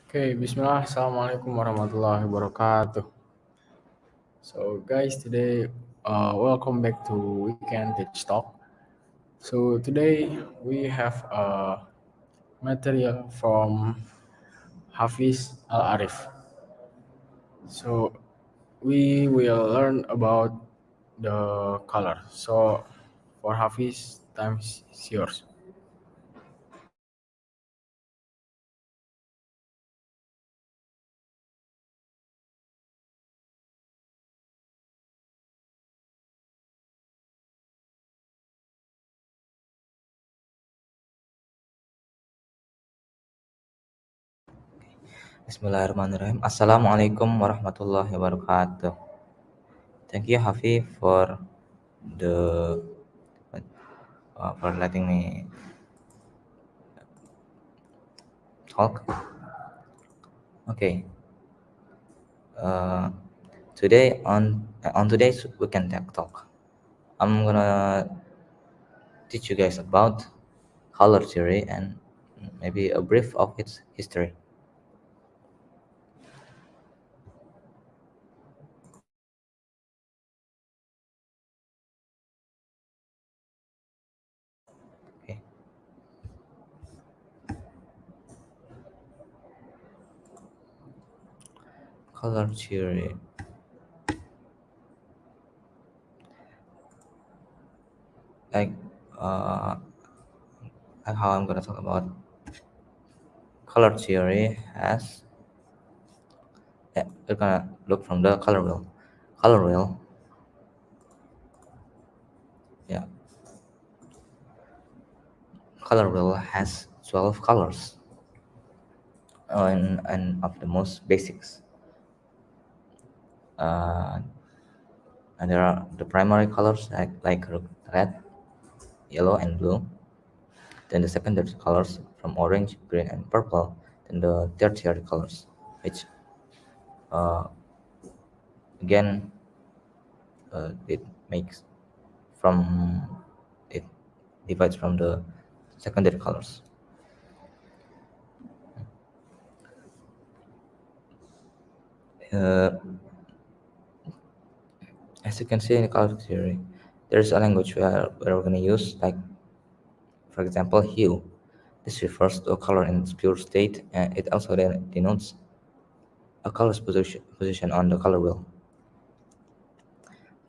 Okay, Bismillah. Assalamualaikum warahmatullahi wabarakatuh. So, guys, today, welcome back to Weekend Teach Talk. So, today we have material from Hafiz Al Arif. So, we will learn about the color. So, for Hafiz, time is yours. Bismillahirrahmanirrahim. Assalamualaikum warahmatullahi wabarakatuh. Thank you, Hafi, the for letting me talk. Okay. Uh, Today on today's weekend tech talk, I'm gonna teach you guys about color theory and maybe a brief of its history. Okay. Color theory. Like uh, how I'm gonna talk about color theory as we're gonna look from the color wheel. Color wheel, yeah. Color wheel has 12 colors, and of the most basics. Uh, and there are the primary colors like red, yellow, and blue. Then the secondary colors from orange, green, and purple. Then the tertiary colors, which uh, again it makes from it divides from the secondary colors. Uh, as you can see in the color theory, there's a language where we're going to use, like, for example, hue. This refers to a color in its pure state, and it also denotes a color's position on the color wheel.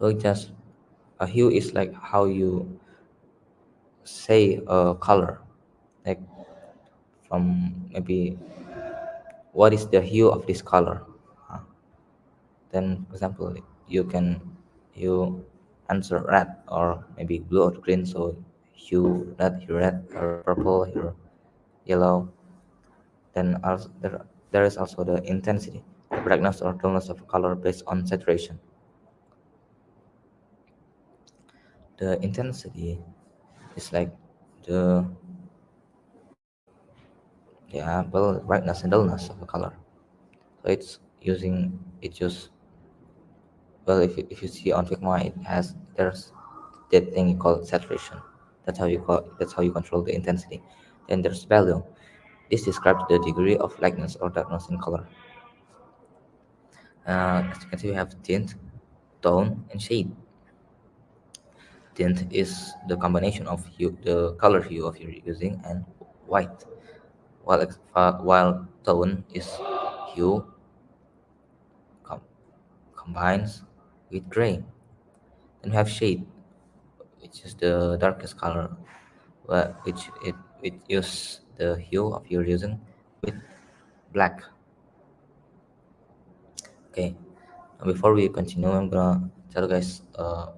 So just a hue is like how you say a color, like from maybe what is the hue of this color. Uh, Then, for example, you answer red or maybe blue or green. So hue red, or purple, hue yellow. Then also there is also the intensity, the brightness or dullness of a color based on saturation. The intensity is like the brightness and dullness of a color. So it use if you see on Figma, there's that thing you call saturation. That's how you control the intensity. Then there's value. This describes the degree of lightness or darkness in color. As you can see, we have tint, tone, and shade. Tint is the combination of the color hue of you're using, and white, while tone is hue com- combines with gray. Then we have shade, which is the darkest color, which it use the hue of you're using with black. Okay, before we continue, I'm gonna tell you guys a,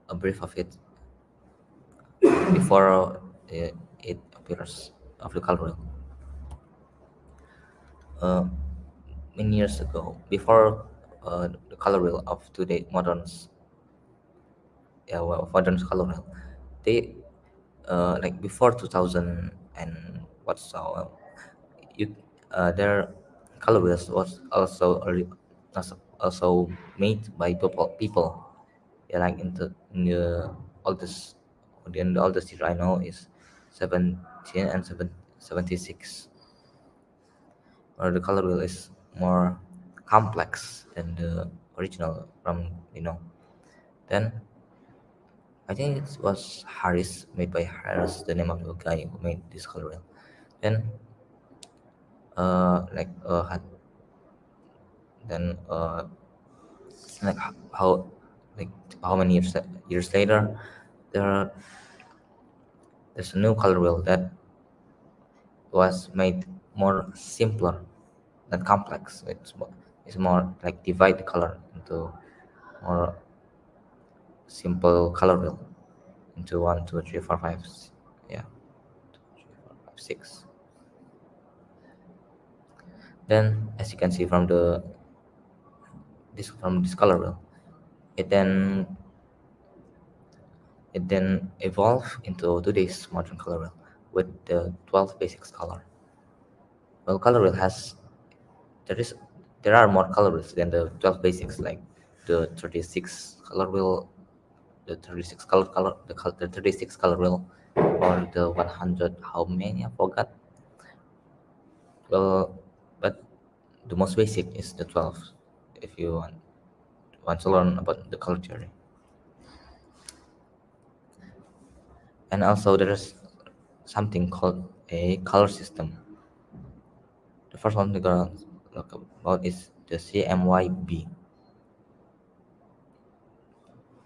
a brief of it before it appears of the color wheel. Uh, Many years ago, before the color wheel of today, modern color wheel, they like before 2000 and what so you their color wheels was also made by people, yeah, like in the oldest in the oldest year I know is 17 and 76. or the color wheel is more complex than the original from then I think it was Harris, made by Harris, the name of the guy who made this color wheel. Then like then like how like how many years later there there's a new color wheel that was made more simpler than complex. It's more like divide the color into more simple color wheel into one, two, three, four, five, yeah, 6. Then as you can see from this color wheel, it then evolved into today's modern color wheel with the 12 basics color. Well, color wheel has there is there are more color wheels than the 12 basics, like the 36 color wheel, the 36 the 36 color wheel, or the 100. How many? I forgot. Well, but the most basic is the 12. If you want to learn about the color theory, and also there is something called a color system. The first one we're gonna look about is the CMYB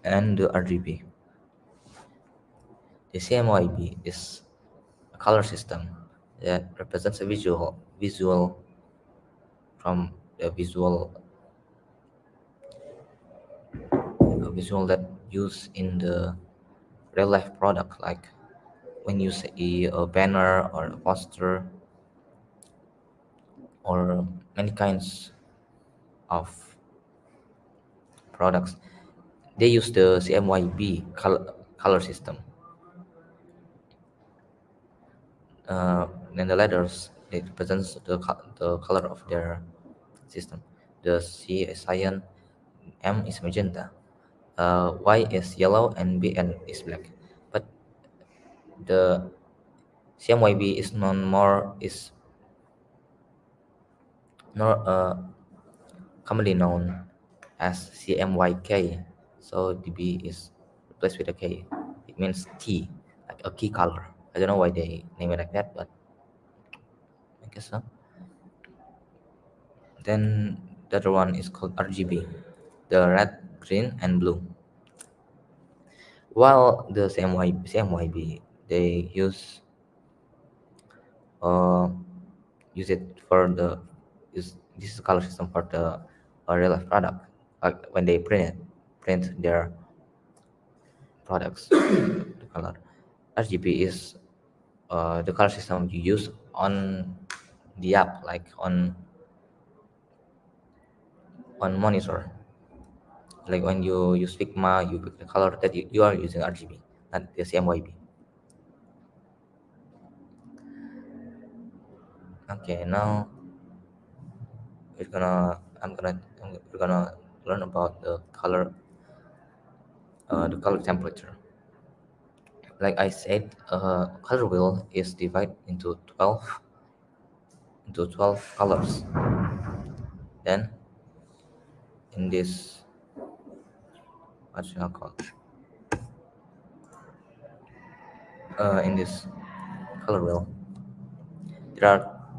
and the RGB. The CMYB is a color system that represents a visual from a visual that used in the real life product, like when you see a banner or a poster or many kinds of products, they use the CMYB color system. Then the letters, it represents the color of their system. The C is cyan, M is magenta, Y is yellow, and BN is black. But the CMYB is known more is not commonly known as CMYK. So the B is replaced with a K. It means key, like a key color. I don't know why they name it like that, but I guess so. Then the other one is called RGB, the red, green, and blue. While the CMYB, they uh, use it for the use this is color system for the real life product, like when they print their products. The color RGB is the color system you use on the app, like on monitor. Like when you use Figma, you pick the color that you are using RGB, not the CMYB. Okay, now we're gonna learn about the color temperature. Like I said, color wheel is divided into 12 colors. Then in this what should I call in this color wheel,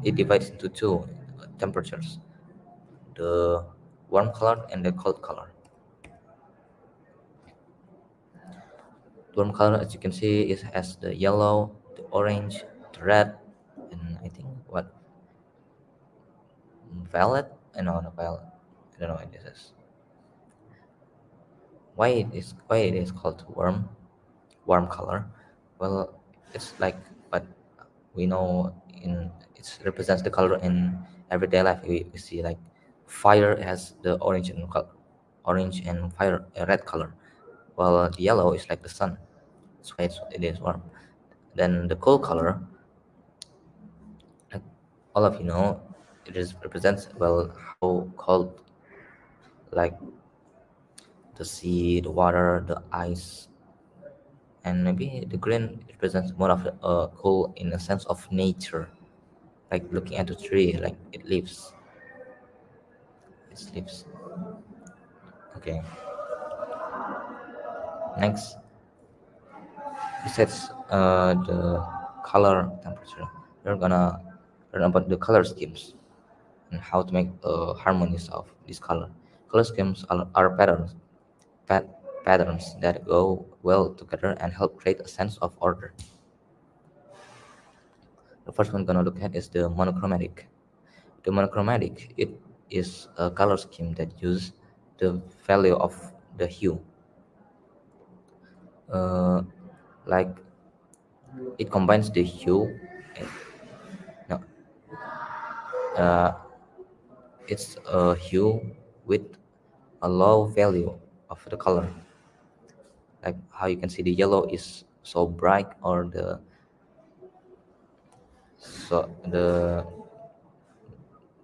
it divides into two temperatures: the warm color and the cold color. The warm color, as you can see, is has the yellow, the orange, the red, and I think what violet. I know, not violet. I don't know what this is. Why it is called warm color? Well, it's like what we know in it represents the color in everyday life. We see like fire has the orange and fire a red color, while the yellow is like the sun. That's why it is warm. Then the cold color, like all of you know, it is represents well how cold, like the sea, the water, the ice, and maybe the green represents more of cold in a sense of nature, like looking at the tree, like it leaves. It leaves. Okay. Next, besides the color temperature, we're gonna learn about the color schemes and how to make harmonies of this color. Color schemes are pat, patterns that go well together and help create a sense of order. The first one gonna look at is the monochromatic. The monochromatic, it is a color scheme that uses the value of the hue. Uh, like it combines the hue. No, uh, it's a hue with a low value of the color. Like how you can see the yellow is so bright, or the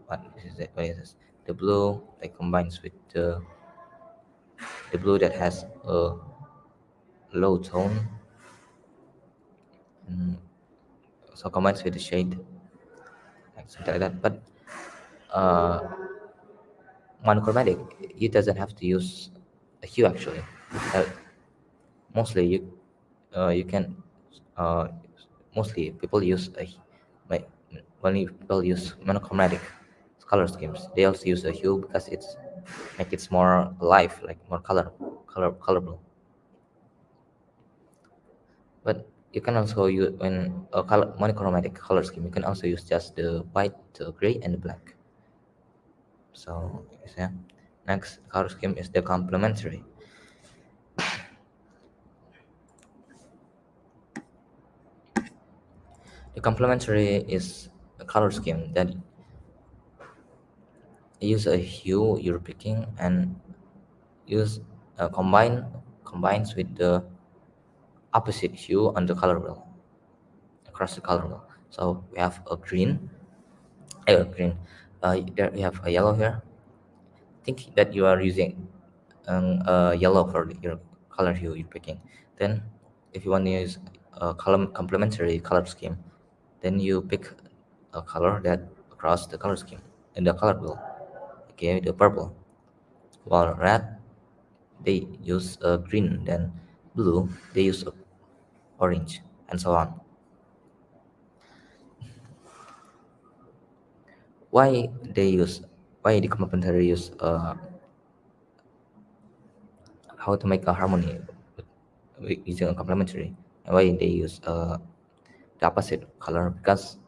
what is it? What is this? The blue that combines with the blue that has a low tone, and so combines with the shade, like something like that. But uh, monochromatic, it doesn't have to use a hue actually. Uh, mostly you can uh, mostly people use like when people use monochromatic color schemes, they also use a hue because it's make it more alive, like more colorful. But you can also use when a monochromatic color scheme, you can also use just the white, the gray, and the black. So yeah. Next color scheme is the complementary. The complementary is a color scheme that use a hue you're picking and use combines with the opposite hue on the color wheel, across the color wheel. So we have a green. There we have a yellow here. Think that you are using yellow for your color hue you're picking. Then, if you want to use a complementary color scheme, then you pick a color that across the color scheme in the color wheel. Okay, the purple. While red, they use green. Then blue, they use orange, and so on. Why they use? Why the complementary use? How to make a harmony using a complementary, and why they use the opposite color? Because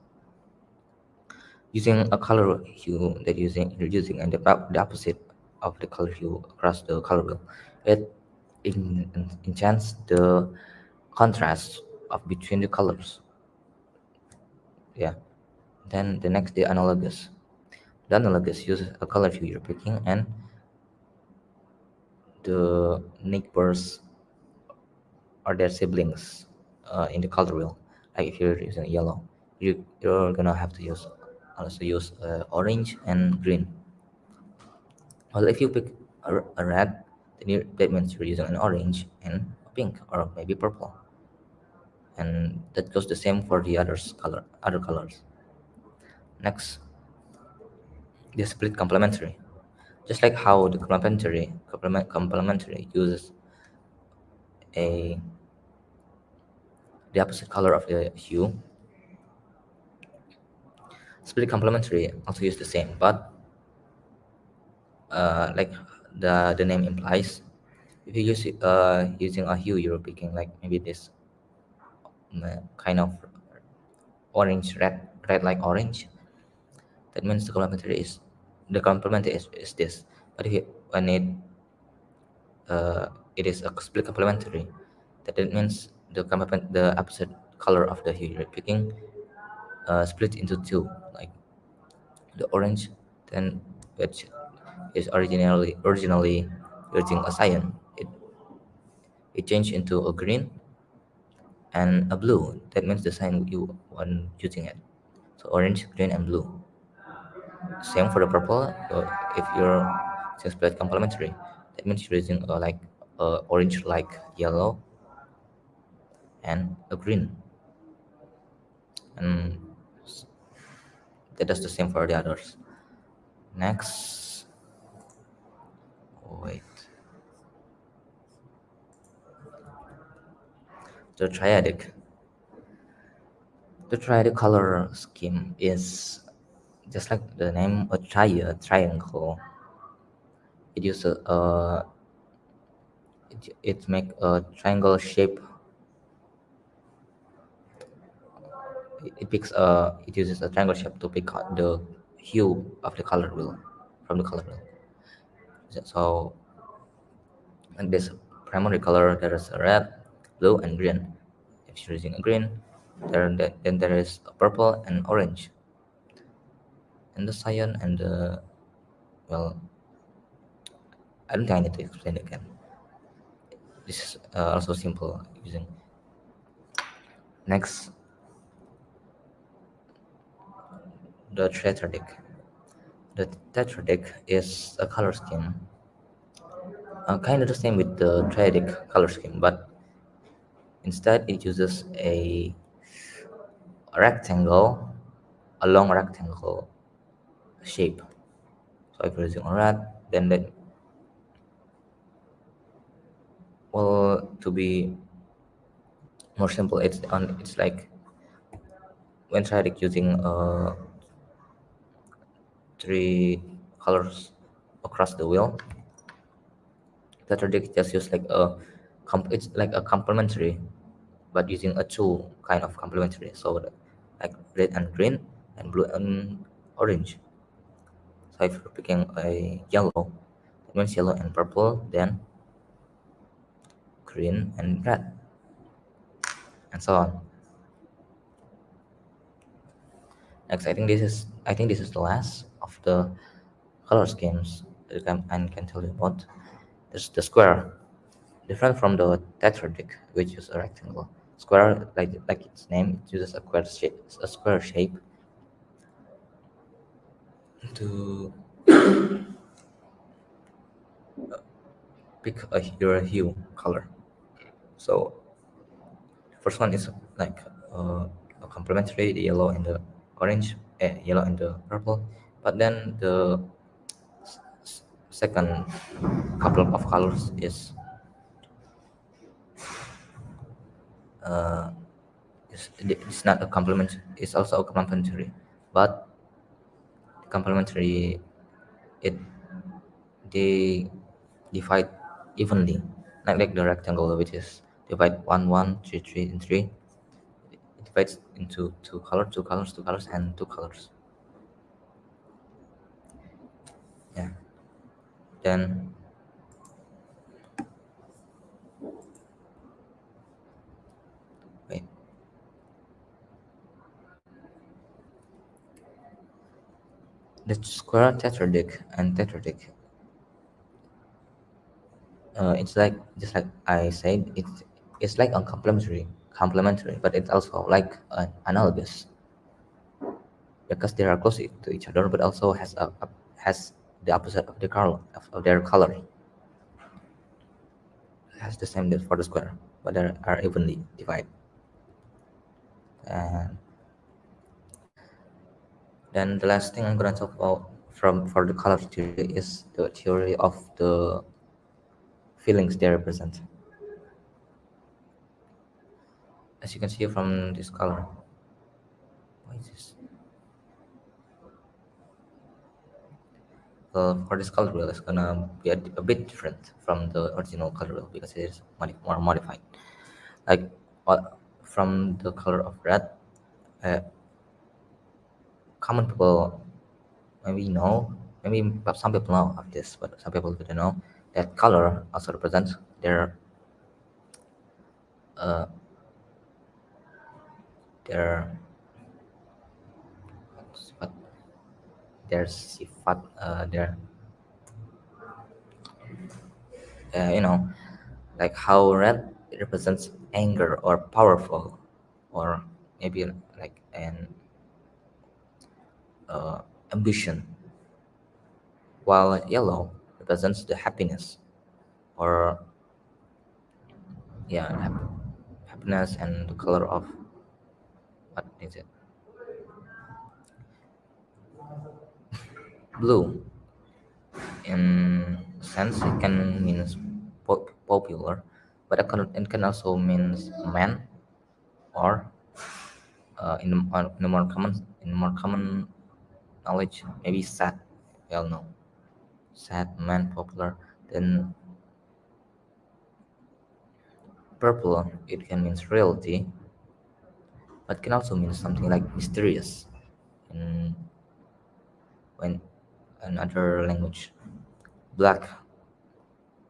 using a color hue that you're using and the opposite of the color hue across the color wheel, it enchants the contrast of between the colors. Yeah. Then the next, the analogous. The analogous uses a color hue you're picking and the neighbors or their siblings in the color wheel. Like if you're using yellow, you're gonna have to also use orange and green. Well, if you pick a red, then that means you're using an orange and a pink or maybe purple, and that goes the same for the other colors. Next, the split complementary. Just like how the complementary uses a the opposite color of the hue, split complementary also use the same, but like the name implies, if you use using a hue you're picking, like maybe this kind of orange red like orange, that means the complementary is this. But if when it is a split complementary, that means the opposite color of the hue you're picking split into two, like the orange, then which is originally using a cyan, it changed into a green and a blue. That means the sign you want using it. So orange, green, and blue. Same for the purple. If you're using split complementary, that means you're using like orange like yellow and a green. And that does the same for the others. Next, wait, the triadic. The triadic color scheme is just like the name a triangle. It uses it make a triangle shape. It uses a triangle shape to pick out the hue of the color wheel from the color wheel. So like this primary color, there is a red, blue, and green. If you're using a green, then there is a purple and orange, and the cyan and the, well, I don't think I need to explain it again. This is also simple using. Next, the tetradic. The tetradic is a color scheme, kind of the same with the triadic color scheme, but instead it uses a rectangle, a long rectangle shape. So if you're using a red, then that, well, to be more simple, it's like when triadic using three colors across the wheel. Tetradic just use like it's like a complementary, but using a two kind of complementary. So like red and green and blue and orange. So if you're picking a yellow, it means yellow and purple, then green and red, and so on. Next, I think this is the last of the color schemes that I can tell you about. There's the square, different from the tetradic, which is a rectangle. Square, like its name, it uses a square shape to pick your hue color. So first one is like a complementary, the yellow and the orange, yellow and the purple. But then the second couple of colors uh, it's not a complement. It's also a complementary, but complementary, it they divide evenly, not like the rectangle, which is divide one one three three and three. It divides into two colors, and two colors. Yeah. Then wait, the square tetradic and tetradic. It's like just like I said, it's like a complementary, but it's also like an analogous because they are close to each other, but also has the opposite of the color of their color. It has the same depth for the square, but they are evenly divided. And then the last thing I'm gonna talk about from for the color theory is the theory of the feelings they represent. As you can see from this color, what is this? For this color wheel, it's gonna be a bit different from the original color wheel because it is more modified. Like from the color of red, uh, common people maybe know, maybe some people know of this, but some people didn't know that color also represents uh, their what their sifat, you know, like how red represents anger or powerful, or maybe like an ambition, while yellow represents the happiness, or yeah, happiness, and the color of what is it? Blue, in sense, it can mean popular, but it can also mean man, or in more common knowledge, maybe sad. Well, no, sad man popular. Then purple, it can mean reality, but can also mean something like mysterious in when another language. Black,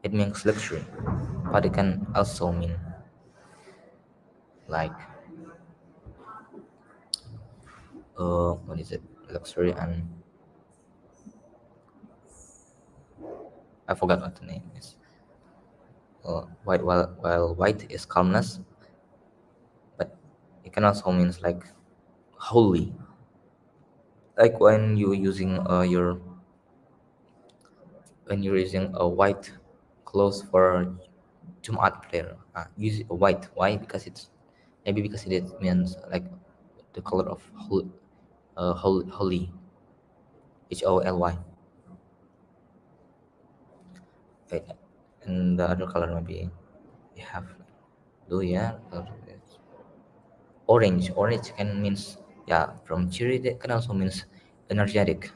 it means luxury, but it can also mean like what is it? Luxury, and I forgot what the name is. White, while white is calmness, but it can also means like holy, like when you're using a white clothes for Jumat prayer. Use a white. Why? Because it's maybe because it means like the color of holy, holy. Wait, and the other color maybe we have blue, yeah. Orange can means, yeah, from cherry, that can also means energetic.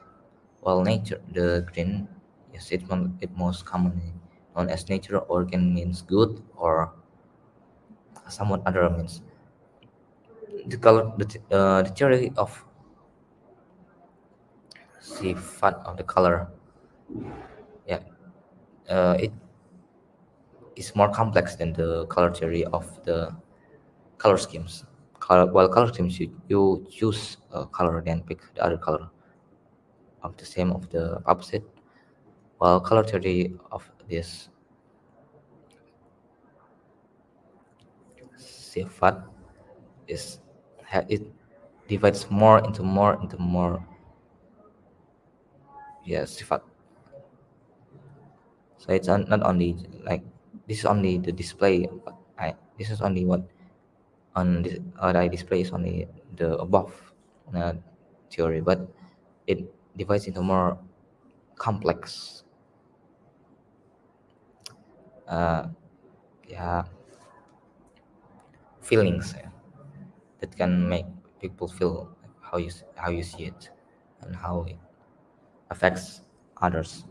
While nature, the green, yes, it most commonly known as nature, or can means good, or somewhat other means. The color, the theory of sifat of the color, yeah, it is more complex than the color theory of the color schemes. While color schemes, you choose a color, then pick the other color of the same of the opposite. While color theory of this sifat is it divides more, yeah, sifat. So it's not only like this is only the display. This is only what I display is only the above uh, theory, but it divides into more complex, uh, yeah, feelings, that can make people feel how you see it, and how it affects others.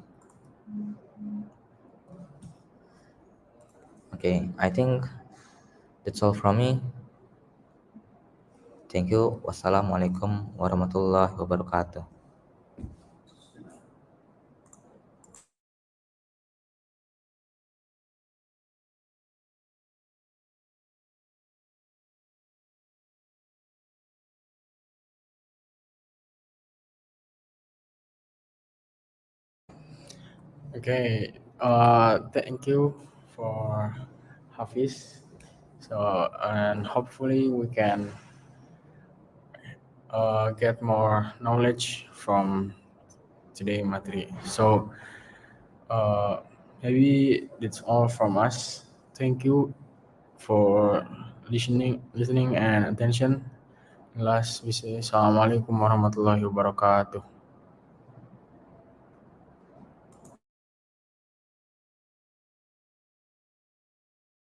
Okay, I think that's all from me. Thank you. Wassalamualaikum warahmatullahi wabarakatuh. Okay. Thank you for Hafiz. So, and hopefully we can get more knowledge from today materi. So, uh, maybe that's all from us. Thank you for listening and attention. Last we say Assalamualaikum warahmatullahi wabarakatuh.